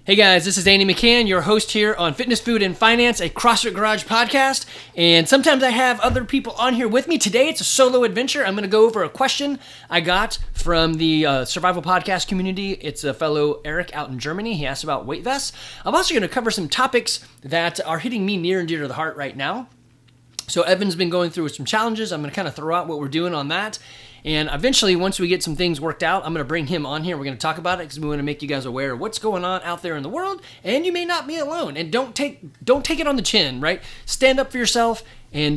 Hey guys, this is Andy McCann, your host here on Fitness, Food, and Finance, a CrossFit Garage podcast. And sometimes I have other people on here with me. Today it's a solo adventure. I'm going to go over a question I got from the survival podcast community. It's a fellow Eric out in Germany. He asked about weight vests. I'm also going to cover some topics that are hitting me near and dear to the heart right now. So Evan's been going through some challenges. I'm going to kind of throw out what we're doing on that. And eventually, once we get some things worked out, I'm going to bring him on here. We're going to talk about it because we want to make you guys aware of what's going on out there in the world. And you may not be alone. And don't take it on the chin, right? Stand up for yourself and,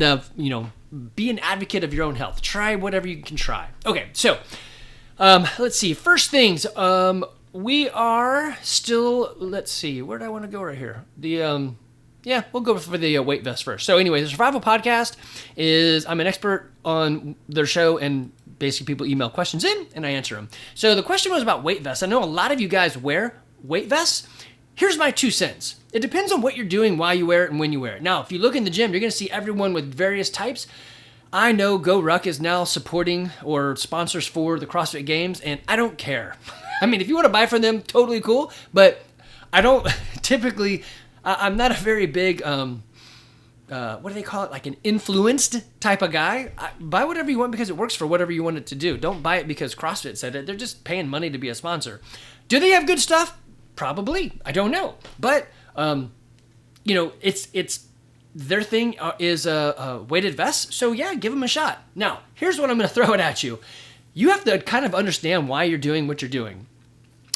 be an advocate of your own health. Try whatever you can try. Okay, so let's see. First things, we are still, let's see. Where do I want to go right here? Yeah, we'll go for the weight vest first. So anyway, the Survival Podcast I'm an expert on their show, and basically people email questions in, and I answer them. So the question was about weight vests. I know a lot of you guys wear weight vests. Here's my 2 cents. It depends on what you're doing, why you wear it, and when you wear it. Now, if you look in the gym, you're going to see everyone with various types. I know Go Ruck is now supporting or sponsors for the CrossFit Games, and I don't care. I mean, if you want to buy from them, totally cool, but I don't typically... I'm not a very big, what do they call it? Like an influenced type of guy. Buy whatever you want because it works for whatever you want it to do. Don't buy it because CrossFit said it. They're just paying money to be a sponsor. Do they have good stuff? Probably. I don't know. But, it's their thing is a weighted vest. So yeah, give them a shot. Now, here's what I'm going to throw it at you. You have to kind of understand why you're doing what you're doing.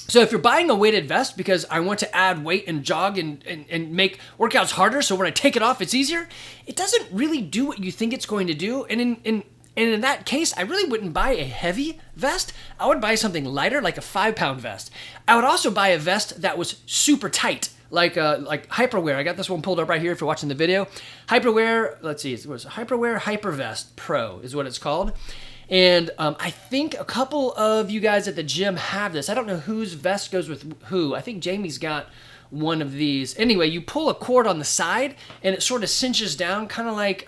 So if you're buying a weighted vest because I want to add weight and jog and make workouts harder so when I take it off it's easier, it doesn't really do what you think it's going to do. And in that case, I really wouldn't buy a heavy vest. I would buy something lighter, like a 5-pound vest. I would also buy a vest that was super tight, like Hyperwear. I got this one pulled up right here if you're watching the video. Hyperwear, let's see, it was Hyperwear Hypervest Pro is what it's called. And I think a couple of you guys at the gym have this. I don't know whose vest goes with who. I think Jamie's got one of these. Anyway, you pull a cord on the side, and it sort of cinches down, kind of like,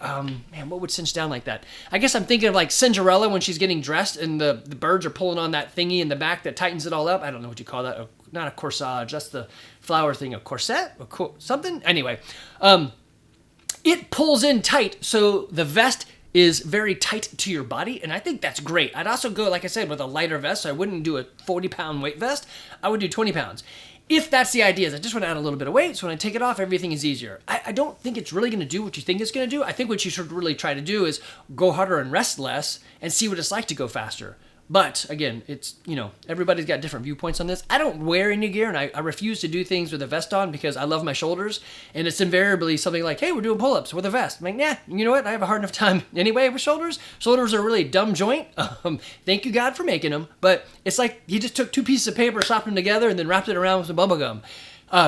what would cinch down like that? I guess I'm thinking of like Cinderella when she's getting dressed, and the birds are pulling on that thingy in the back that tightens it all up. I don't know what you call that. Not a corsage. That's the flower thing. A corset? Something? Anyway, it pulls in tight, so the vest is very tight to your body, and I think that's great. I'd also go, like I said, with a lighter vest, so I wouldn't do a 40-pound weight vest. I would do 20 pounds. If that's the idea, is I just want to add a little bit of weight, so when I take it off, everything is easier. I don't think it's really going to do what you think it's going to do. I think what you should really try to do is go harder and rest less and see what it's like to go faster. But again, it's, everybody's got different viewpoints on this. I don't wear any gear, and I refuse to do things with a vest on because I love my shoulders, and it's invariably something like, hey, we're doing pull-ups with a vest. I'm like, nah, you know what? I have a hard enough time anyway with shoulders. Shoulders are a really dumb joint. Thank you, God, for making them. But it's like he just took 2 pieces of paper, slapped them together, and then wrapped it around with some bubble gum.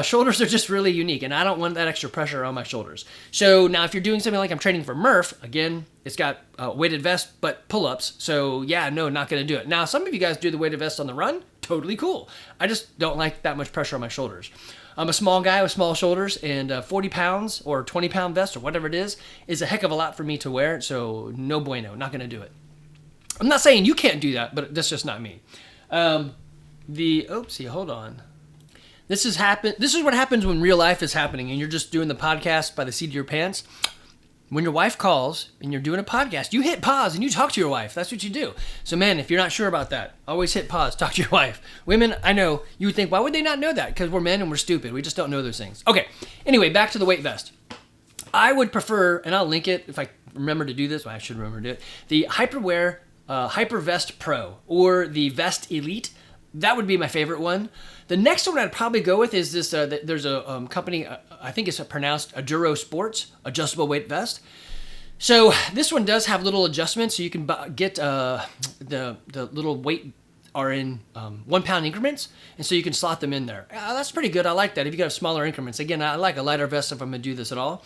Shoulders are just really unique, and I don't want that extra pressure on my shoulders. So now if you're doing something like I'm training for Murph, again, it's got a weighted vest, but pull-ups. So yeah, no, not going to do it. Now, some of you guys do the weighted vest on the run. Totally cool. I just don't like that much pressure on my shoulders. I'm a small guy with small shoulders, and 40 pounds or 20-pound vest or whatever it is a heck of a lot for me to wear. So no bueno, not going to do it. I'm not saying you can't do that, but that's just not me. Hold on. This is what happens when real life is happening and you're just doing the podcast by the seat of your pants. When your wife calls and you're doing a podcast, you hit pause and you talk to your wife. That's what you do. So man, if you're not sure about that, always hit pause, talk to your wife. Women, I know, you would think, why would they not know that? Because we're men and we're stupid. We just don't know those things. Okay, anyway, back to the weight vest. I would prefer, and I'll link it if I remember to do this. Well, I should remember to do it. The Hyperwear Hypervest Pro or the Vest Elite. That would be my favorite one. The next one I'd probably go with is this. There's a company, I think it's pronounced Aduro Sports, adjustable weight vest. So this one does have little adjustments, so you can get the little weight are in 1 pound increments, and so you can slot them in there. That's pretty good. I like that. If you got smaller increments, again, I like a lighter vest if I'm gonna do this at all.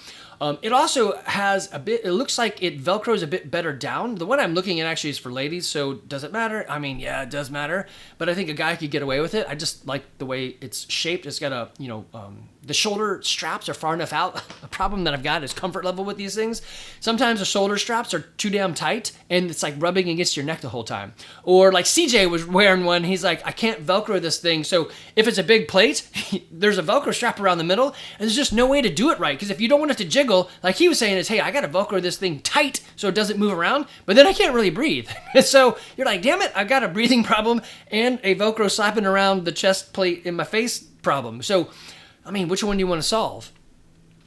It also has it looks like it Velcros a bit better down. The one I'm looking at actually is for ladies, so does it matter? I mean, yeah, it does matter, but I think a guy could get away with it. I just like the way it's shaped. It's got a, the shoulder straps are far enough out. A problem that I've got is comfort level with these things. Sometimes the shoulder straps are too damn tight and it's like rubbing against your neck the whole time. Or like CJ was wearing one. He's like, I can't Velcro this thing. So if it's a big plate, there's a Velcro strap around the middle and there's just no way to do it right. Because if you don't want it to jiggle, like he was saying is, hey, I got to Velcro this thing tight so it doesn't move around, but then I can't really breathe. So you're like, damn it, I've got a breathing problem and a Velcro slapping around the chest plate in my face problem. So, I mean, which one do you want to solve?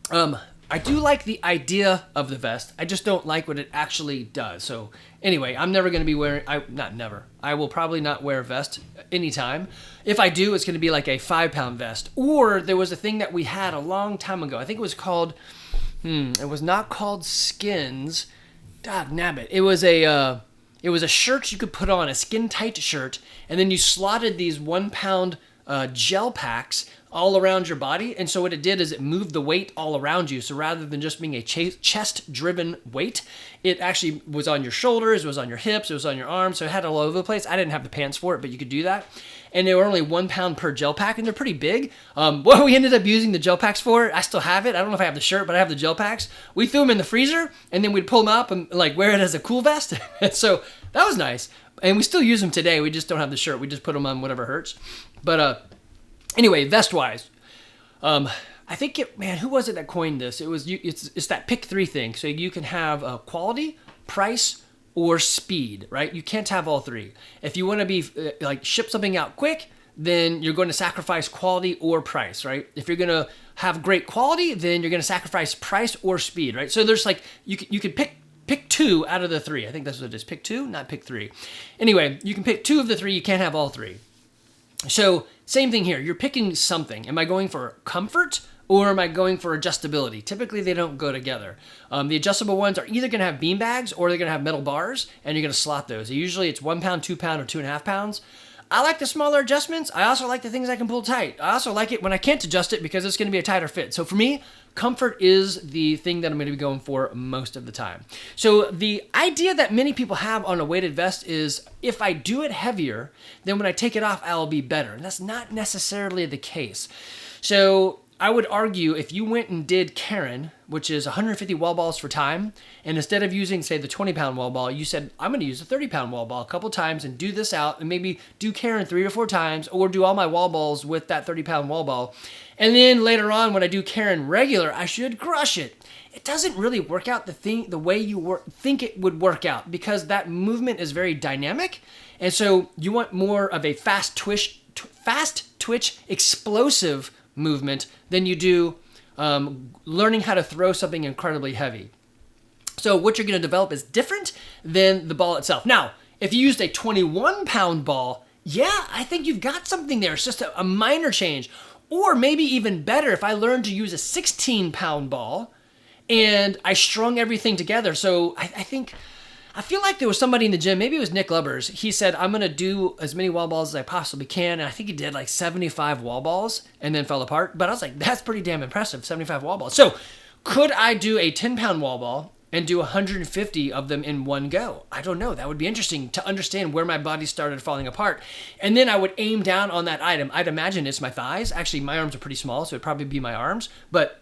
I do like the idea of the vest. I just don't like what it actually does. So anyway, I'm never going to be wearing, I will probably not wear a vest anytime. If I do, it's going to be like a 5-pound vest. Or there was a thing that we had a long time ago. I think it was called, it was not called Skins. Dog nabbit. It was a shirt you could put on, a skin tight shirt, and then you slotted these 1-pound gel packs all around your body. And so what it did is it moved the weight all around you. So rather than just being a chest-driven weight, it actually was on your shoulders, it was on your hips, it was on your arms. So it had all over the place. I didn't have the pants for it, but you could do that. And they were only 1 pound per gel pack, and they're pretty big. What we ended up using the gel packs for, I still have it. I don't know if I have the shirt, but I have the gel packs. We threw them in the freezer, and then we'd pull them up and like wear it as a cool vest. So that was nice. And we still use them today. We just don't have the shirt. We just put them on whatever hurts. But anyway, vest-wise, I think who was it that coined this? It's that pick 3 thing. So you can have quality, price, or speed, right? You can't have all 3. If you want to be ship something out quick, then you're going to sacrifice quality or price, right? If you're going to have great quality, then you're going to sacrifice price or speed, right? So there's you can pick 2 out of the 3. I think that's what it is. Pick 2, not pick 3. Anyway, you can pick 2 of the 3. You can't have all 3. So same thing here. You're picking something. Am I going for comfort or am I going for adjustability? Typically, they don't go together. The adjustable ones are either going to have bean bags or they're going to have metal bars, and you're going to slot those. Usually, it's 1 pound, 2 pound, or 2.5 pounds. I like the smaller adjustments. I also like the things I can pull tight. I also like it when I can't adjust it because it's going to be a tighter fit. So for me, comfort is the thing that I'm going to be going for most of the time. So the idea that many people have on a weighted vest is if I do it heavier, then when I take it off, I'll be better. And that's not necessarily the case. So I would argue if you went and did Karen, which is 150 wall balls for time, and instead of using, say, the 20-pound wall ball, you said, I'm going to use a 30-pound wall ball a couple times and do this out and maybe do Karen 3 or 4 times or do all my wall balls with that 30-pound wall ball. And then later on, when I do Karen regular, I should crush it. It doesn't really work out the way you think it would work out because that movement is very dynamic. And so you want more of a fast twitch, explosive movement than you do learning how to throw something incredibly heavy. So what you're going to develop is different than the ball itself. Now, if you used a 21-pound ball, yeah, I think you've got something there. It's just a minor change. Or maybe even better, if I learned to use a 16-pound ball and I strung everything together. So I feel like there was somebody in the gym, maybe it was Nick Lubbers. He said, I'm going to do as many wall balls as I possibly can. And I think he did like 75 wall balls and then fell apart. But I was like, that's pretty damn impressive, 75 wall balls. So could I do a 10-pound wall ball and do 150 of them in one go? I don't know. That would be interesting to understand where my body started falling apart. And then I would aim down on that item. I'd imagine it's my thighs. Actually, my arms are pretty small, so it'd probably be my arms. But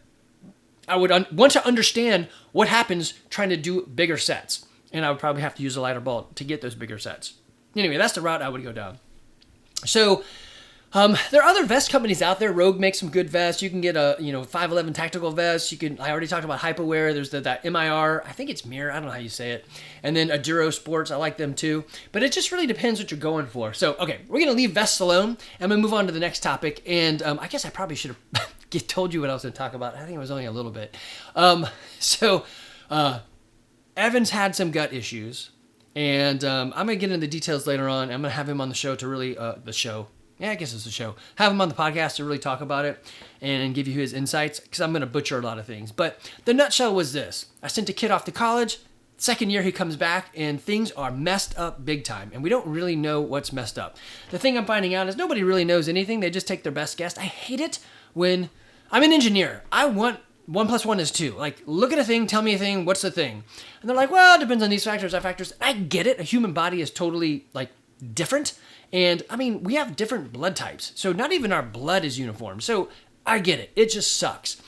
I would want to understand what happens trying to do bigger sets. And I would probably have to use a lighter ball to get those bigger sets. Anyway, that's the route I would go down. So there are other vest companies out there. Rogue makes some good vests. You can get a 511 tactical vest. I already talked about HypoWear. There's that MIR. I think it's Mir. I don't know how you say it. And then Aduro Sports. I like them too. But it just really depends what you're going for. So, okay, we're going to leave vests alone. I'm going to move on to the next topic. And I guess I probably should have told you what I was going to talk about. I think it was only a little bit. Evan's had some gut issues. And I'm going to get into the details later on. I'm going to have him on the show to really, I guess it's a show. Have him on the podcast to really talk about it and give you his insights because I'm going to butcher a lot of things. But the nutshell was this. I sent a kid off to college. Second year he comes back and things are messed up big time. And we don't really know what's messed up. The thing I'm finding out is nobody really knows anything. They just take their best guess. I hate it when I'm an engineer. I want 1 + 1 is 2. Like, look at a thing, tell me a thing, what's the thing? And they're like, well, it depends on these factors, that factors. I get it. A human body is totally, different. And, we have different blood types. So not even our blood is uniform. So I get it. It just sucks.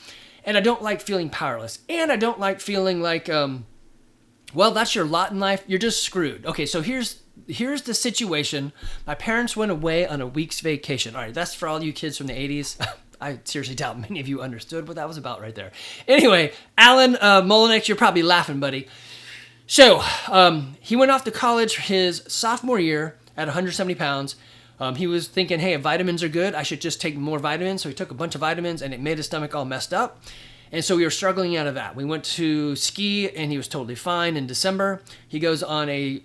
And I don't like feeling powerless. And I don't like feeling like, well, that's your lot in life. You're just screwed. Okay, so here's the situation. My parents went away on a week's vacation. All right, that's for all you kids from the 80s. I seriously doubt many of you understood what that was about right there. Anyway, Alan Molinex, you're probably laughing, buddy. So he went off to college his sophomore year at 170 pounds. He was thinking, hey, if vitamins are good, I should just take more vitamins. So he took a bunch of vitamins and it made his stomach all messed up. And so we were struggling out of that. We went to ski and he was totally fine in December. He goes on a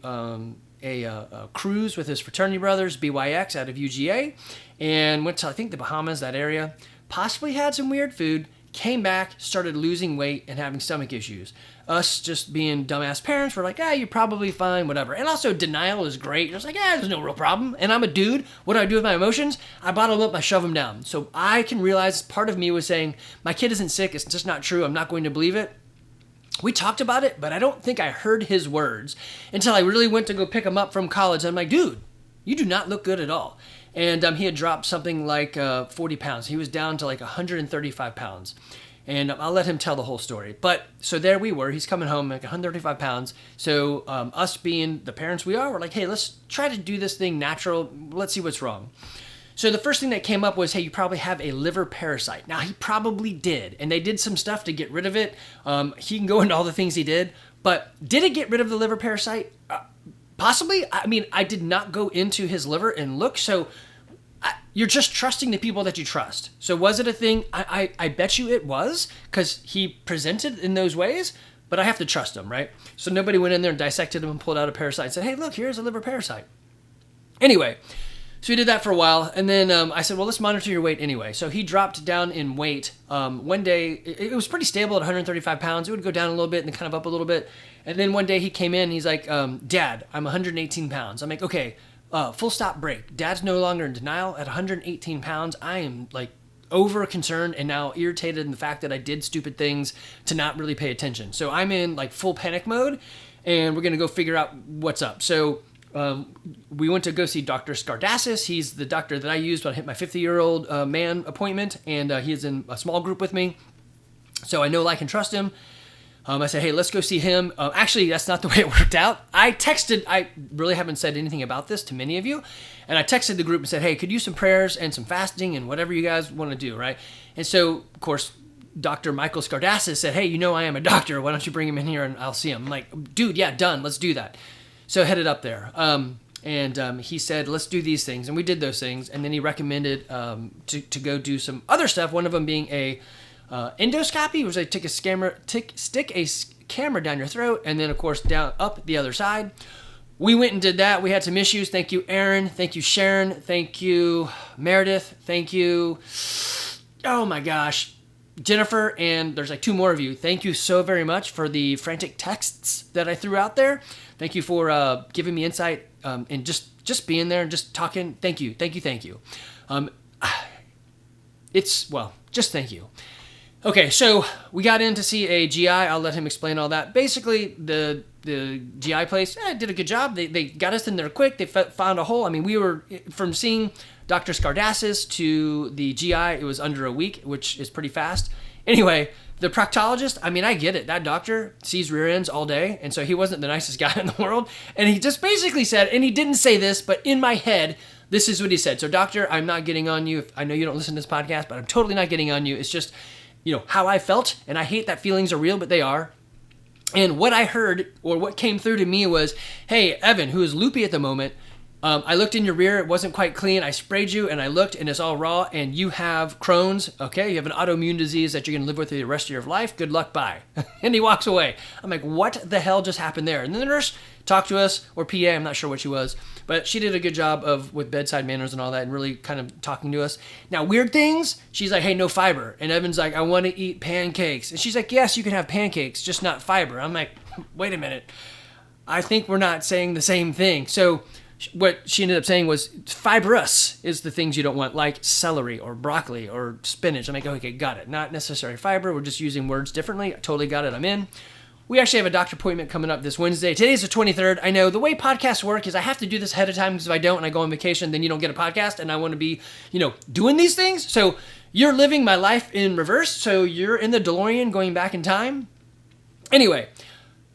cruise with his fraternity brothers, BYX, out of UGA, and went to, I think, the Bahamas, that area. Possibly had some weird food, came back, started losing weight and having stomach issues. Us just being dumbass parents, we're like, you're probably fine, whatever. And also denial is great. You're just like, there's no real problem. And I'm a dude. What do I do with my emotions? I bottle them up, I shove them down. So I can realize part of me was saying, my kid isn't sick. It's just not true. I'm not going to believe it. We talked about it, but I don't think I heard his words until I really went to go pick him up from college. I'm like, dude, you do not look good at all. And he had dropped something like 40 pounds. He was down to like 135 pounds. And I'll let him tell the whole story. But so there we were. He's coming home like 135 pounds. So us being the parents we are, we're like, hey, let's try to do this thing natural. Let's see what's wrong. So the first thing that came up was, hey, you probably have a liver parasite. Now, he probably did. And they did some stuff to get rid of it. He can go into all the things he did. But did it get rid of the liver parasite? Possibly. I mean, I did not go into his liver and look. So you're just trusting the people that you trust. So was it a thing? I bet you it was, because he presented in those ways, but I have to trust him, right? So nobody went in there and dissected him and pulled out a parasite and said, hey, look, here's a liver parasite. Anyway, so we did that for a while, and then I said, well, let's monitor your weight anyway. So he dropped down in weight. One day, it was pretty stable at 135 pounds. It would go down a little bit and then kind of up a little bit. And then one day he came in, and he's like, Dad, I'm 118 pounds. I'm like, okay, full stop break. Dad's no longer in denial. At 118 pounds, I am like over concerned and now irritated in the fact that I did stupid things to not really pay attention. So I'm in like full panic mode, and we're going to go figure out what's up. So we went to go see Dr. Skardassis. He's the doctor that I used when I hit my 50-year-old man appointment, and he's in a small group with me. So I know, like, and trust him. I said, hey, let's go see him. Actually, that's not the way it worked out. I really haven't said anything about this to many of you. And I texted the group and said, hey, could use some prayers and some fasting and whatever you guys want to do, right? And so, of course, Dr. Michael Skardassis said, hey, I am a doctor. Why don't you bring him in here and I'll see him? I'm like, dude, yeah, done. Let's do that. So I headed up there. And he said, let's do these things. And we did those things. And then he recommended to go do some other stuff, one of them being a endoscopy, which they stick a camera down your throat, and then, of course, down up the other side. We went and did that. We had some issues. Thank you, Aaron. Thank you, Sharon. Thank you, Meredith. Thank you, oh my gosh, Jennifer. And there's like two more of you. Thank you so very much for the frantic texts that I threw out there. Thank you for giving me insight and just being there and just talking. Thank you. Just thank you. Okay, so we got in to see a GI. I'll let him explain all that. Basically, the GI place did a good job. They got us in there quick. They found a hole. I mean, we were, from seeing Dr. Skardassis to the GI, it was under a week, which is pretty fast. Anyway, the proctologist, I mean, I get it. That doctor sees rear ends all day, and so he wasn't the nicest guy in the world. And he just basically said, and he didn't say this, but in my head, this is what he said. So, doctor, I'm not getting on you. I know you don't listen to this podcast, but I'm totally not getting on you. It's just, how I felt, and I hate that feelings are real, but they are. And what I heard, or what came through to me was, hey, Evan, who is loopy at the moment, I looked in your rear, it wasn't quite clean, I sprayed you, and I looked, and it's all raw, and you have Crohn's, okay? You have an autoimmune disease that you're going to live with for the rest of your life. Good luck, bye. And he walks away. I'm like, what the hell just happened there? And then the nurse talked to us, or PA, I'm not sure what she was, but she did a good job with bedside manners and all that, and really kind of talking to us. Now, weird things, she's like, hey, no fiber. And Evan's like, I want to eat pancakes. And she's like, yes, you can have pancakes, just not fiber. I'm like, wait a minute. I think we're not saying the same thing. So what she ended up saying was fibrous is the things you don't want, like celery or broccoli or spinach. I'm like, okay, got it. Not necessary fiber. We're just using words differently. I totally got it. I'm in. We actually have a doctor appointment coming up this Wednesday. Today's the 23rd. I know the way podcasts work is I have to do this ahead of time, because if I don't and I go on vacation, then you don't get a podcast, and I want to be, doing these things. So you're living my life in reverse, so you're in the DeLorean going back in time. Anyway,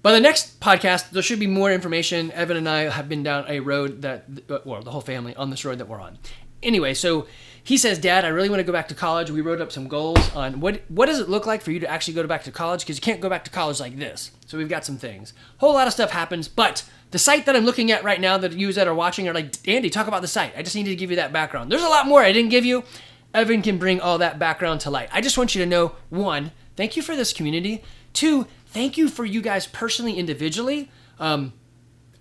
by the next podcast, there should be more information. Evan and I have been down a road that, well, the whole family on this road that we're on. Anyway, so he says, Dad, I really want to go back to college. We wrote up some goals on what does it look like for you to actually go back to college? Because you can't go back to college like this. So we've got some things. Whole lot of stuff happens, but the site that I'm looking at right now that you that are watching are like, Andy, talk about the site. I just needed to give you that background. There's a lot more I didn't give you. Evan can bring all that background to light. I just want you to know, 1, thank you for this community. 2, thank you for you guys personally, individually.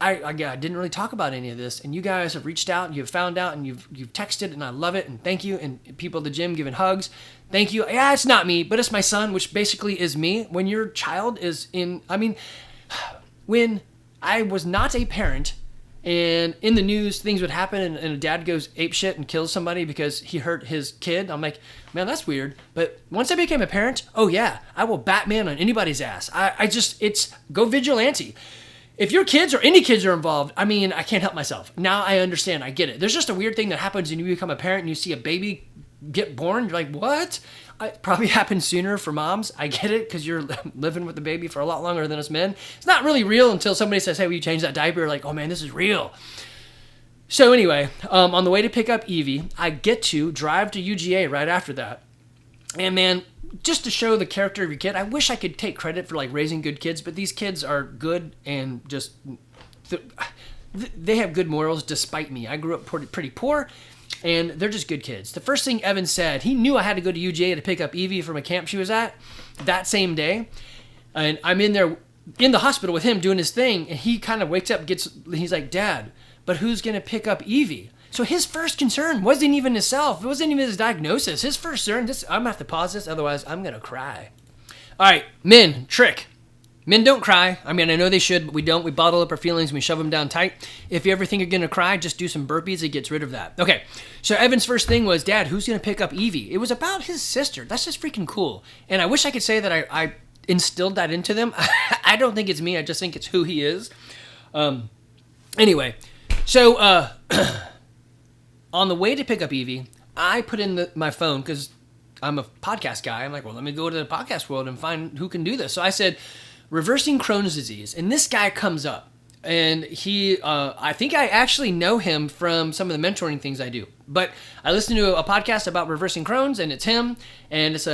I didn't really talk about any of this, and you guys have reached out, and you've found out, and you've texted, and I love it, and thank you, and people at the gym giving hugs. Thank you. Yeah, it's not me, but it's my son, which basically is me. When your child is when I was not a parent, and in the news, things would happen, and a dad goes apeshit and kills somebody because he hurt his kid. I'm like, man, that's weird. But once I became a parent, oh yeah, I will Batman on anybody's ass. It's go vigilante. If your kids or any kids are involved, I can't help myself. Now I understand. I get it. There's just a weird thing that happens when you become a parent and you see a baby get born. You're like, what? It probably happens sooner for moms. I get it because you're living with the baby for a lot longer than us men. It's not really real until somebody says, hey, will you change that diaper? You're like, oh man, this is real. So anyway, on the way to pick up Evie, I get to drive to UGA right after that. And man, just to show the character of your kid, I wish I could take credit for like raising good kids, but these kids are good and just, they have good morals despite me. I grew up pretty poor, and they're just good kids. The first thing Evan said, he knew I had to go to UGA to pick up Evie from a camp she was at that same day. And I'm in there in the hospital with him doing his thing, and he kind of wakes up, he's like, Dad, but who's going to pick up Evie? So his first concern wasn't even himself. It wasn't even his diagnosis. His first concern, I'm going to have to pause this, otherwise I'm going to cry. All right, men, trick. Men don't cry. I know they should, but we don't. We bottle up our feelings and we shove them down tight. If you ever think you're going to cry, just do some burpees. It gets rid of that. Okay, so Evan's first thing was, Dad, who's going to pick up Evie? It was about his sister. That's just freaking cool. And I wish I could say that I instilled that into them. I don't think it's me. I just think it's who he is. Anyway, so on the way to pick up Evie, I put in my phone because I'm a podcast guy. I'm like, well, let me go to the podcast world and find who can do this. So I said, reversing Crohn's disease. And this guy comes up. And he, I think I actually know him from some of the mentoring things I do. But I listened to a podcast about reversing Crohn's, and it's him. And it's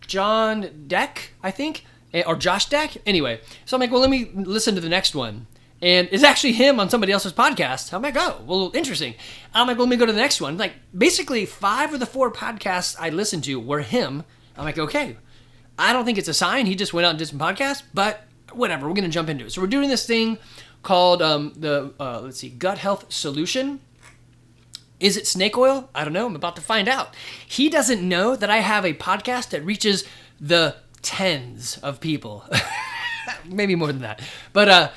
John Deck, I think, or Josh Deck. Anyway, so I'm like, well, let me listen to the next one. And it's actually him on somebody else's podcast. I'm like, oh, well, interesting. I'm like, well, let me go to the next one. Like, basically, 5 of the 4 podcasts I listened to were him. I'm like, okay, I don't think it's a sign. He just went out and did some podcasts, but whatever. We're going to jump into it. So we're doing this thing called Gut Health Solution. Is it snake oil? I don't know. I'm about to find out. He doesn't know that I have a podcast that reaches the tens of people. Maybe more than that. But,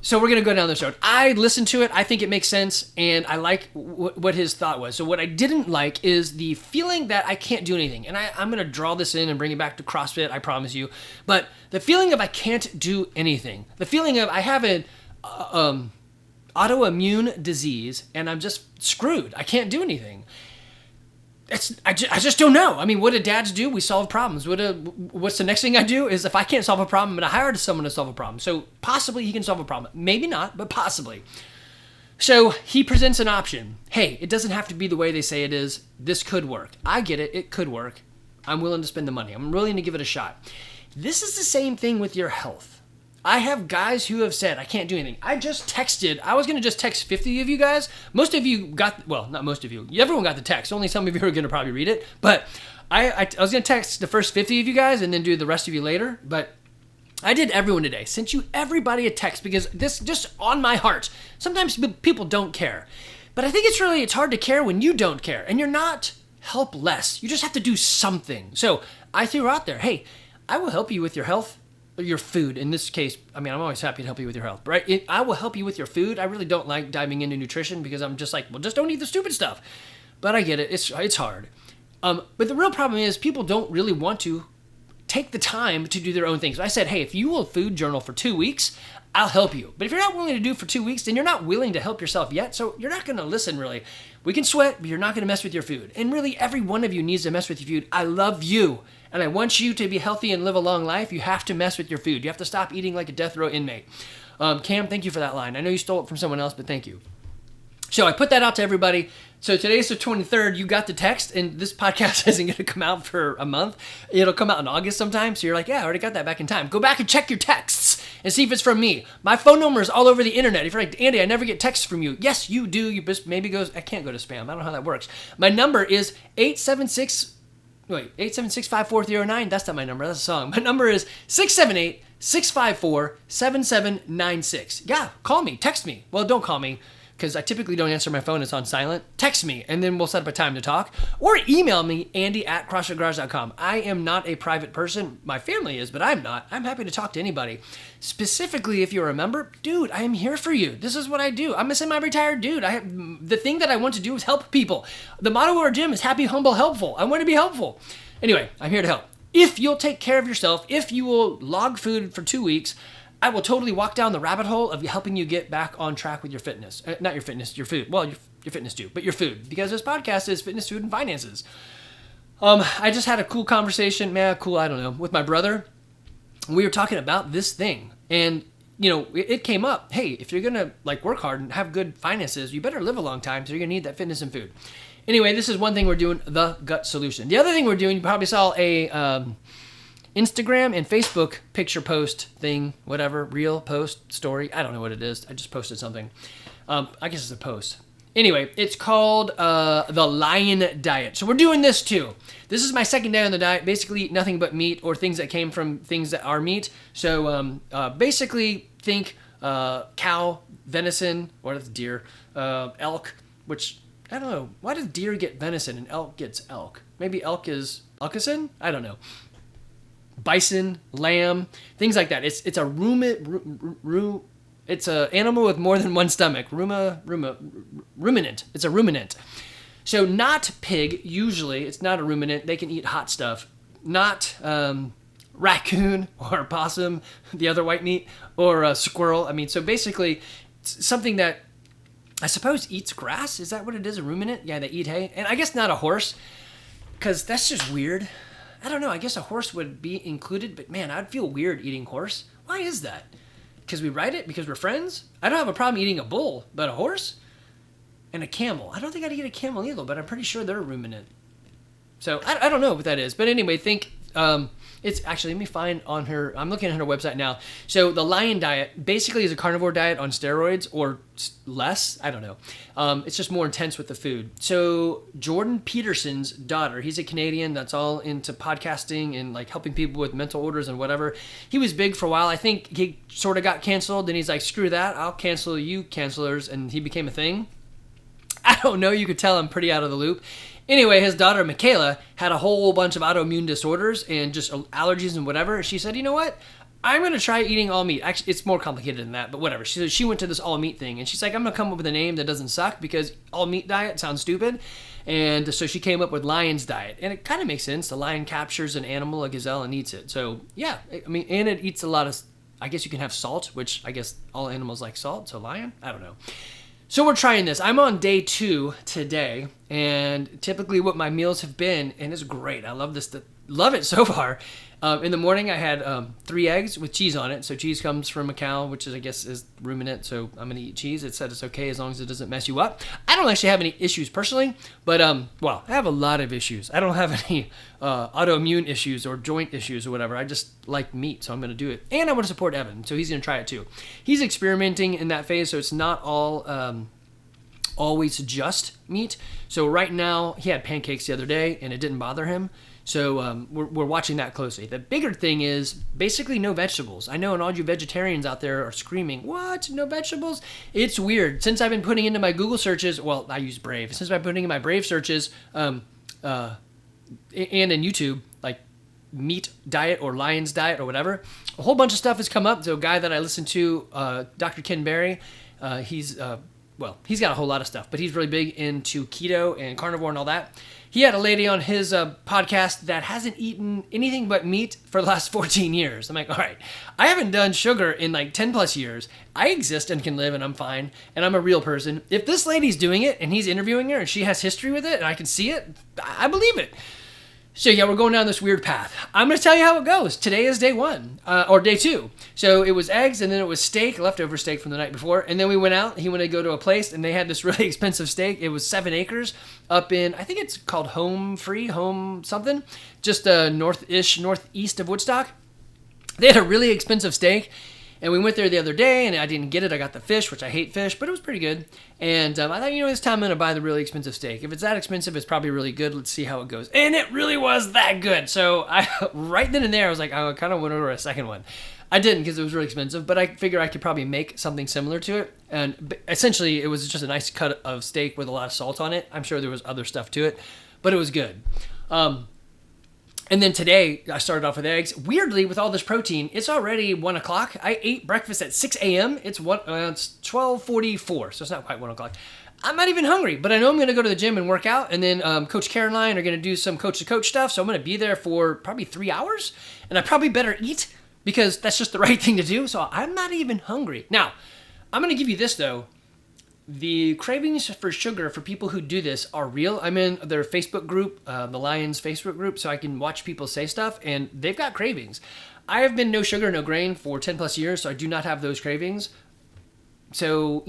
so we're going to go down this road. I listened to it. I think it makes sense, and I like what his thought was. So what I didn't like is the feeling that I can't do anything. And I'm going to draw this in and bring it back to CrossFit, I promise you. But the feeling of I can't do anything. The feeling of I have an autoimmune disease, and I'm just screwed. I can't do anything. I just don't know. What do dads do? We solve problems. What's the next thing I do is if I can't solve a problem, I'm going to hire someone to solve a problem. So possibly he can solve a problem. Maybe not, but possibly. So he presents an option. Hey, it doesn't have to be the way they say it is. This could work. I get it. It could work. I'm willing to spend the money. I'm willing to give it a shot. This is the same thing with your health. I have guys who have said, I can't do anything. I just texted. I was going to just text 50 of you guys. Most of you got, well, not most of you. Everyone got the text. Only some of you are going to probably read it. But I was going to text the first 50 of you guys and then do the rest of you later. But I did everyone today. Sent you everybody a text because this just on my heart. Sometimes people don't care. But I think it's hard to care when you don't care. And you're not helpless. You just have to do something. So I threw out there, hey, I will help you with your health. Your food. In this case, I'm always happy to help you with your health, right? I will help you with your food. I really don't like diving into nutrition because I'm just like, well, just don't eat the stupid stuff. But I get it. It's hard. But the real problem is people don't really want to take the time to do their own things. I said, hey, if you will food journal for 2 weeks, I'll help you. But if you're not willing to do it for 2 weeks, then you're not willing to help yourself yet. So you're not going to listen, really. We can sweat, but you're not going to mess with your food. And really, every one of you needs to mess with your food. I love you, and I want you to be healthy and live a long life. You have to mess with your food. You have to stop eating like a death row inmate. Cam, thank you for that line. I know you stole it from someone else, but thank you. So I put that out to everybody. So today's the 23rd. You got the text, and this podcast isn't going to come out for a month. It'll come out in August sometime. So you're like, yeah, I already got that back in time. Go back and check your texts and see if it's from me. My phone number is all over the internet. If you're like, Andy, I never get texts from you. Yes, you do. You just maybe goes, I can't go to spam. I don't know how that works. My number is 876-540-9. That's not my number. That's a song. My number is 678-654-7796. Yeah, call me. Text me. Well, don't call me, because I typically don't answer my phone. It's on silent. Text me, and then we'll set up a time to talk. Or email me, andy@crossfitgarage.com. I am not a private person. My family is, but I'm not. I'm happy to talk to anybody. Specifically, if you're a member, dude, I am here for you. This is what I do. I'm a semi-retired dude. The thing that I want to do is help people. The motto of our gym is happy, humble, helpful. I want to be helpful. Anyway, I'm here to help. If you'll take care of yourself, if you will log food for 2 weeks, I will totally walk down the rabbit hole of helping you get back on track with your fitness. Not your fitness, your food. Well, your fitness too, but your food. Because this podcast is fitness, food, and finances. I just had a cool conversation, I don't know, with my brother. We were talking about this thing. And, it came up, hey, if you're going to work hard and have good finances, you better live a long time, so you're going to need that fitness and food. Anyway, this is one thing we're doing, the gut solution. The other thing we're doing, you probably saw a Instagram and Facebook picture post thing, whatever, reel, post, story. I don't know what it is. I just posted something. I guess it's a post. Anyway, it's called the Lion Diet. So we're doing this too. This is my second day on the diet. Basically, nothing but meat or things that came from things that are meat. So basically, think cow, venison, or that's deer, elk, which, I don't know. Why does deer get venison and elk gets elk? Maybe elk is elkison? I don't know. Bison, lamb, things like that. It's a it's a animal with more than one stomach. Ruminant. It's a ruminant. So not pig, usually. It's not a ruminant. They can eat hot stuff. Not raccoon or possum, the other white meat, or a squirrel. So basically, it's something that I suppose eats grass. Is that what it is, a ruminant? Yeah, they eat hay. And I guess not a horse, because that's just weird. I don't know. I guess a horse would be included, but man, I'd feel weird eating horse. Why is that? Because we ride it? Because we're friends? I don't have a problem eating a bull, but a horse? And a camel. I don't think I'd eat a camel either, but I'm pretty sure they're a ruminant. So I don't know what that is. But anyway, think it's actually, let me find on her, I'm looking at her website now. So the Lion Diet basically is a carnivore diet on steroids, or less, I don't know. It's just more intense with the food. So Jordan Peterson's daughter, he's a Canadian that's all into podcasting and helping people with mental orders and whatever. He was big for a while. I think he sort of got canceled. Then he's like, screw that, I'll cancel you cancelers. And he became a thing. I don't know. You could tell I'm pretty out of the loop. Anyway, his daughter, Michaela, had a whole bunch of autoimmune disorders and just allergies and whatever. She said, you know what? I'm going to try eating all meat. Actually, it's more complicated than that, but whatever. She went to this all meat thing, and she's like, I'm going to come up with a name that doesn't suck because all meat diet sounds stupid. And so she came up with Lion's Diet. And it kind of makes sense. The lion captures an animal, a gazelle, and eats it. So, yeah. And it eats a lot of, I guess you can have salt, which I guess all animals like salt. So lion? I don't know. So we're trying this. I'm on day 2 today, and typically what my meals have been, and it's great. I love this. Love it so far. In the morning, I had 3 eggs with cheese on it. So cheese comes from a cow, which is, I guess, is ruminant. So I'm going to eat cheese. It said it's okay as long as it doesn't mess you up. I don't actually have any issues personally, but, I have a lot of issues. I don't have any autoimmune issues or joint issues or whatever. I just like meat, so I'm going to do it. And I want to support Evan, so he's going to try it too. He's experimenting in that phase, so it's not all always just meat. So right now, he had pancakes the other day, and it didn't bother him. So we're watching that closely. The bigger thing is basically no vegetables. I know, and all you vegetarians out there are screaming, what? No vegetables? It's weird. Since I've been putting into my Google searches, well, I use Brave. Since I've been putting in my Brave searches and in YouTube, meat diet or Lion's Diet or whatever, a whole bunch of stuff has come up. So a guy that I listen to, Dr. Ken Berry, he's well, he's got a whole lot of stuff, but he's really big into keto and carnivore and all that. He had a lady on his podcast that hasn't eaten anything but meat for the last 14 years. I'm like, all right, I haven't done sugar in like 10 plus years. I exist and can live and I'm fine and I'm a real person. If this lady's doing it and he's interviewing her and she has history with it and I can see it, I believe it. So yeah, we're going down this weird path. I'm going to tell you how it goes. Today is day 1, or day 2. So it was eggs, and then it was steak, leftover steak from the night before. And then we went out. He wanted to go to a place, and they had this really expensive steak. It was 7 acres up in, I think it's called Home something, just northeast of Woodstock. They had a really expensive steak. And we went there the other day, and I didn't get it. I got the fish, which I hate fish, but it was pretty good. And I thought, this time I'm going to buy the really expensive steak. If it's that expensive, it's probably really good. Let's see how it goes. And it really was that good. So right then and there, I was like, I kind of went over a second one. I didn't because it was really expensive, but I figured I could probably make something similar to it. And essentially, it was just a nice cut of steak with a lot of salt on it. I'm sure there was other stuff to it, but it was good. And then today, I started off with eggs. Weirdly, with all this protein, it's already 1 o'clock. I ate breakfast at 6 a.m. It's 12:44, so it's not quite 1 o'clock. I'm not even hungry, but I know I'm going to go to the gym and work out. And then Coach Caroline are going to do some coach-to-coach stuff, so I'm going to be there for probably 3 hours. And I probably better eat because that's just the right thing to do. So I'm not even hungry. Now, I'm going to give you this, though. The cravings for sugar for people who do this are real. I'm in their Facebook group, the Lions Facebook group, so I can watch people say stuff, and they've got cravings. I have been no sugar, no grain for 10 plus years, so I do not have those cravings. So,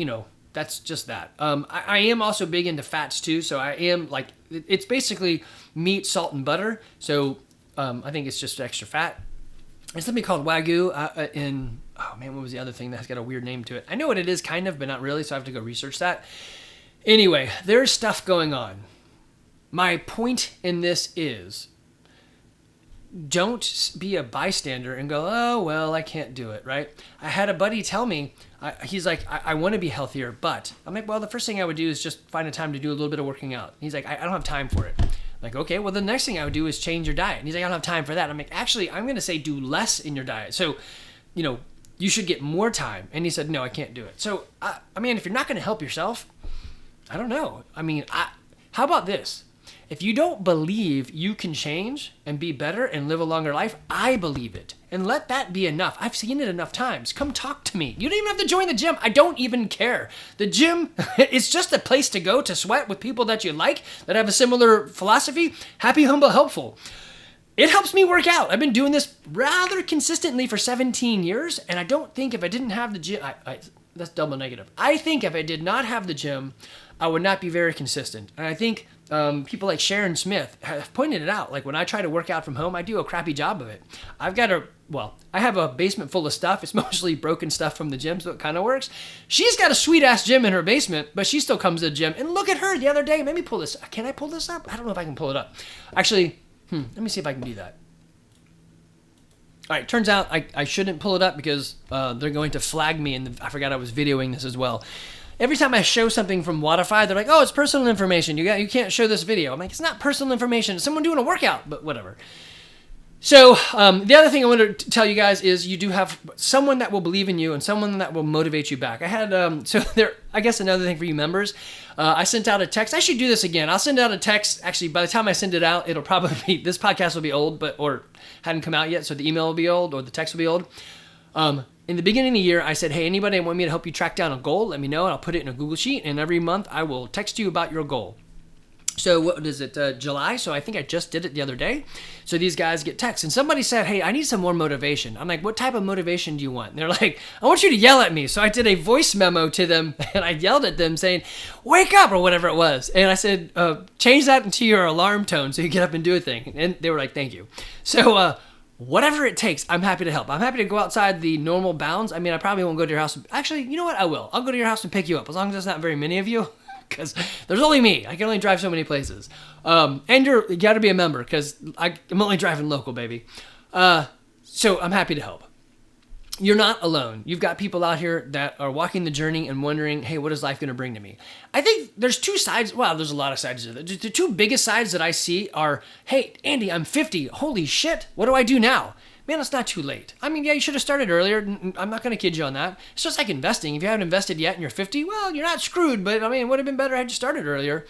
that's just that. I am also big into fats too, so I am like, it's basically meat, salt, and butter. So I think it's just extra fat. There's something called Wagyu what was the other thing that's got a weird name to it? I know what it is kind of, but not really, so I have to go research that. Anyway, there's stuff going on. My point in this is, don't be a bystander and go, oh, well, I can't do it, right? I had a buddy tell me, he's like, I want to be healthier, but I'm like, well, the first thing I would do is just find a time to do a little bit of working out. He's like, I don't have time for it. Like, okay, well, the next thing I would do is change your diet. And he's like, I don't have time for that. I'm like, actually, I'm going to say do less in your diet. So, you should get more time. And he said, no, I can't do it. So, if you're not going to help yourself, I don't know. How about this? If you don't believe you can change and be better and live a longer life, I believe it. And let that be enough. I've seen it enough times. Come talk to me. You don't even have to join the gym. I don't even care. The gym is just a place to go to sweat with people that you like, that have a similar philosophy. Happy, humble, helpful. It helps me work out. I've been doing this rather consistently for 17 years, and I don't think if I didn't have the gym, that's double negative. I think if I did not have the gym, I would not be very consistent. And I think people like Sharon Smith have pointed it out. Like when I try to work out from home, I do a crappy job of it. I have a basement full of stuff. It's mostly broken stuff from the gym, so it kind of works. She's got a sweet-ass gym in her basement, but she still comes to the gym. And look at her the other day. Let me pull this. Can I pull this up? I don't know if I can pull it up. Actually, let me see if I can do that. All right, turns out I shouldn't pull it up because they're going to flag me, and I forgot I was videoing this as well. Every time I show something from Wodify, they're like, oh, it's personal information. You can't show this video. I'm like, it's not personal information. It's someone doing a workout, but whatever. So the other thing I wanted to tell you guys is you do have someone that will believe in you and someone that will motivate you back. I had, I guess another thing for you members, I sent out a text. I should do this again. I'll send out a text. Actually, by the time I send it out, it'll probably be, this podcast will be old, or hadn't come out yet, so the email will be old or the text will be old. In the beginning of the year, I said, hey, anybody want me to help you track down a goal? Let me know, and I'll put it in a Google Sheet, and every month I will text you about your goal. So what is it, July? So I think I just did it the other day. So these guys get texts, and somebody said, hey, I need some more motivation. I'm like, what type of motivation do you want? And they're like, I want you to yell at me. So I did a voice memo to them, and I yelled at them saying, wake up, or whatever it was. And I said, change that into your alarm tone so you get up and do a thing. And they were like, thank you. So whatever it takes, I'm happy to help. I'm happy to go outside the normal bounds. I mean, I probably won't go to your house. Actually, you know what? I will. I'll go to your house and pick you up, as long as there's not very many of you. Because there's only me. I can only drive so many places. And you got to be a member because I'm only driving local, baby. So I'm happy to help. You're not alone. You've got people out here that are walking the journey and wondering, hey, what is life going to bring to me? I think there's two sides. Well, there's a lot of sides to it. The two biggest sides that I see are, hey, Andy, I'm 50. Holy shit. What do I do now? man, it's not too late. I mean, yeah, you should have started earlier. I'm not going to kid you on that. It's just like investing. If you haven't invested yet and you're 50, well, you're not screwed, but I mean, it would have been better had you started earlier.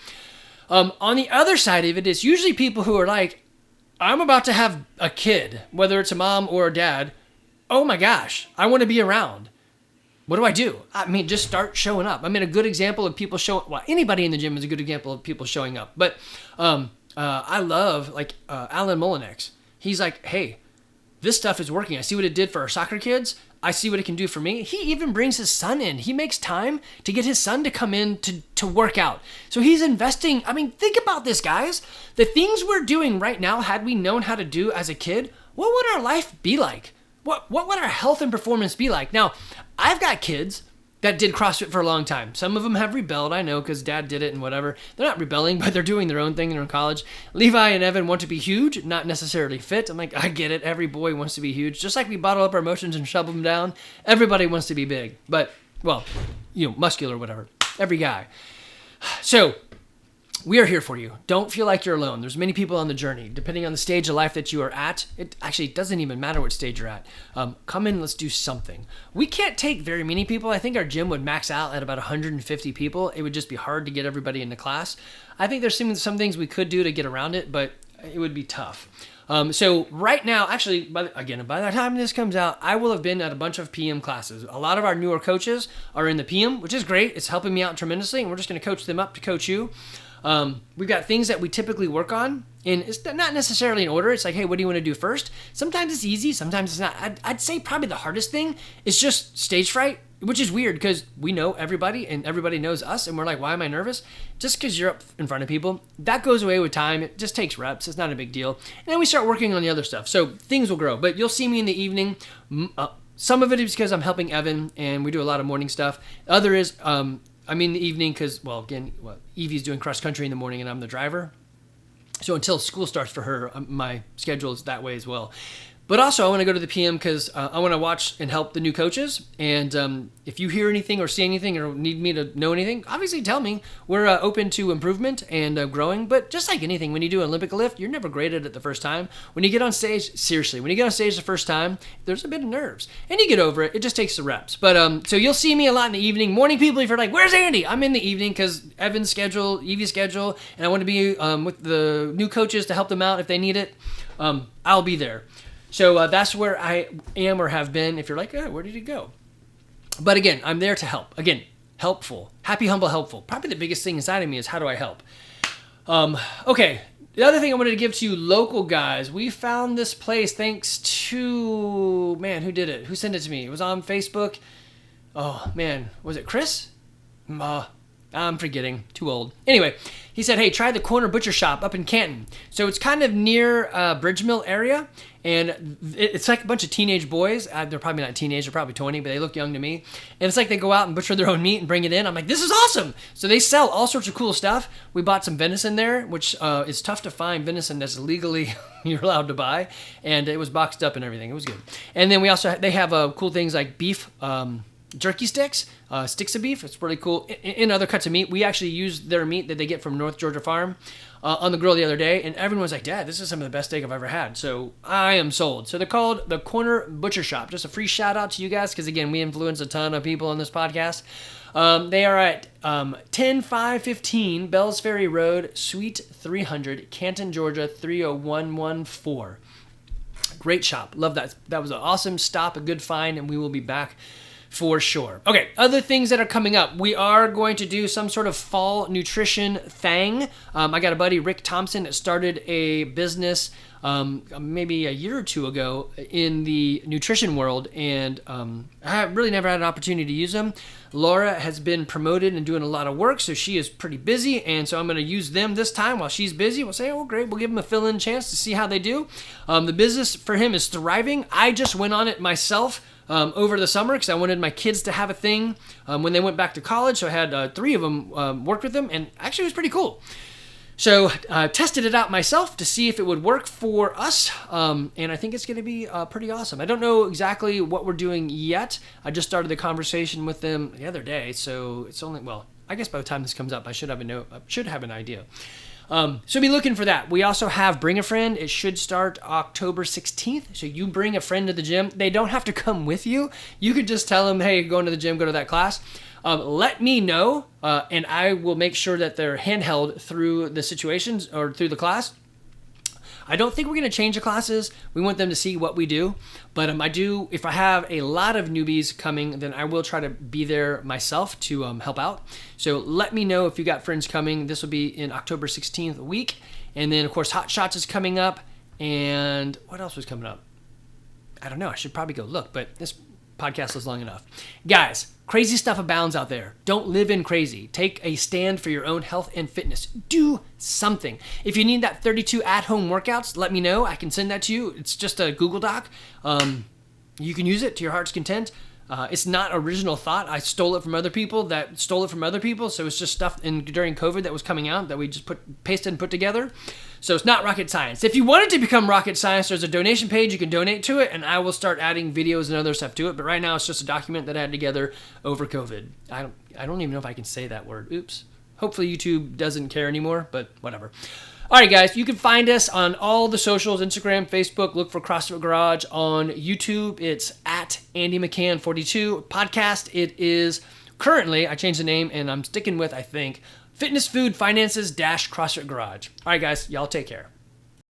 On the other side of it, it's usually people who are like, I'm about to have a kid, whether it's a mom or a dad. Oh my gosh, I want to be around. What do I do? I mean, just start showing up. I mean, a good example of people showing, well, anybody in the gym is a good example of people showing up. But I love like Alan Molinex. He's like, hey, this stuff is working. I see what it did for our soccer kids. I see what it can do for me. He even brings his son in. He makes time to get his son to come in to work out. So he's investing. I mean, think about this, guys. The things we're doing right now, had we known how to do as a kid, what would our life be like? What would our health and performance be like? Now, I've got kids that did CrossFit for a long time. Some of them have rebelled, I know, because dad did it and whatever. They're not rebelling, but they're doing their own thing. They're in college. Levi and Evan want to be huge, not necessarily fit. I'm like, I get it. Every boy wants to be huge. Just like we bottle up our emotions and shove them down, everybody wants to be big. But, well, muscular, whatever. Every guy. So, we are here for you. Don't feel like you're alone. There's many people on the journey. Depending on the stage of life that you are at, it actually doesn't even matter what stage you're at. Come in, let's do something. We can't take very many people. I think our gym would max out at about 150 people. It would just be hard to get everybody into class. I think there's some things we could do to get around it, but it would be tough. So right now, actually, by the time this comes out, I will have been at a bunch of PM classes. A lot of our newer coaches are in the PM, which is great. It's helping me out tremendously, and we're just going to coach them up to coach you. We've got things that we typically work on, and it's not necessarily in order. It's like, hey, what do you want to do first? Sometimes it's easy, sometimes it's not. I'd say probably the hardest thing is just stage fright, which is weird because we know everybody and everybody knows us, and we're like, why am I nervous? Just because you're up in front of people. That goes away with time. It just takes reps. It's not a big deal. And then we start working on the other stuff. So things will grow, but you'll see me in the evening. Some of it is because I'm helping Evan, and we do a lot of morning stuff. The other is, I'm in the evening because, Evie's doing cross country in the morning and I'm the driver. So until school starts for her, my schedule is that way as well. But also I want to go to the PM because I want to watch and help the new coaches. And if you hear anything or see anything or need me to know anything, obviously tell me. We're open to improvement and growing. But just like anything, when you do an Olympic lift, you're never great at it the first time. When you get on stage, seriously, when you get on stage the first time, there's a bit of nerves. And you get over it. It just takes the reps. But so you'll see me a lot in the evening. Morning people, if you're like, where's Andy? I'm in the evening because Evan's schedule, Evie's schedule, and I want to be with the new coaches to help them out if they need it. I'll be there. So that's where I am or have been. If you're like, where did he go? But again, I'm there to help. Again, helpful. Happy, humble, helpful. Probably the biggest thing inside of me is how do I help? Okay, the other thing I wanted to give to you local guys, we found this place thanks to, man, who did it? Who sent it to me? It was on Facebook. Oh, man, was it Chris? I'm forgetting. Too old. Anyway, he said, hey, try the Corner Butcher Shop up in Canton. So it's kind of near Bridge Mill area, and it's like a bunch of teenage boys. They're probably not teenage, they're probably 20, but they look young to me. And it's like they go out and butcher their own meat and bring it in. I'm like, this is awesome. So they sell all sorts of cool stuff. We bought some venison there, which is tough to find venison that's legally you're allowed to buy. And it was boxed up and everything. It was good. And then they have cool things like beef jerky sticks, sticks of beef. It's really cool. In other cuts of meat, we actually used their meat that they get from North Georgia Farm on the grill the other day, and everyone was like, Dad, this is some of the best steak I've ever had. So I am sold. So they're called the Corner Butcher Shop. Just a free shout out to you guys because, again, we influence a ton of people on this podcast. They are at 10515 Bells Ferry Road, Suite 300, Canton, Georgia, 30114. Great shop. Love that. That was an awesome stop, a good find, and we will be back for sure. Okay, other things that are coming up. We are going to do some sort of fall nutrition thing. I got a buddy, Rick Thompson, that started a business maybe a year or two ago in the nutrition world, and I really never had an opportunity to use them. Laura has been promoted and doing a lot of work, so she is pretty busy, and so I'm going to use them this time while she's busy. We'll say, oh, great, we'll give them a fill-in chance to see how they do. The business for him is thriving. I just went on it myself over the summer because I wanted my kids to have a thing when they went back to college. So I had 3 of them work with them, and actually it was pretty cool. So tested it out myself to see if it would work for us, and I think it's going to be pretty awesome. I don't know exactly what we're doing yet. I just started the conversation with them the other day, so it's only, well, I guess by the time this comes up, I should have an idea. So be looking for that. We also have Bring a Friend. It should start October 16th. So you bring a friend to the gym. They don't have to come with you. You could just tell them, hey, going to the gym, go to that class. Let me know, and I will make sure that they're handheld through the situations or through the class. I don't think we're going to change the classes. We want them to see what we do. But if I have a lot of newbies coming, then I will try to be there myself to help out. So let me know if you got friends coming. This will be in October 16th week. And then, of course, Hot Shots is coming up. And what else was coming up? I don't know. I should probably go look, but this podcast is long enough. Guys, crazy stuff abounds out there. Don't live in crazy. Take a stand for your own health and fitness. Do something. If you need that 32 at-home workouts, let me know. I can send that to you. It's just a Google Doc. You can use it to your heart's content. It's not original thought. I stole it from other people that stole it from other people. So it's just stuff during COVID that was coming out that we just pasted and put together. So it's not rocket science. If you want it to become rocket science, there's a donation page. You can donate to it, and I will start adding videos and other stuff to it. But right now, it's just a document that I had together over COVID. I don't even know if I can say that word. Oops. Hopefully YouTube doesn't care anymore, but whatever. All right, guys, you can find us on all the socials, Instagram, Facebook. Look for CrossFit Garage. On YouTube, it's at Andy McCann 42. Podcast, it is currently, I changed the name, and I'm sticking with, I think, Fitness, Food, Finances, CrossFit Garage. All right, guys, y'all take care.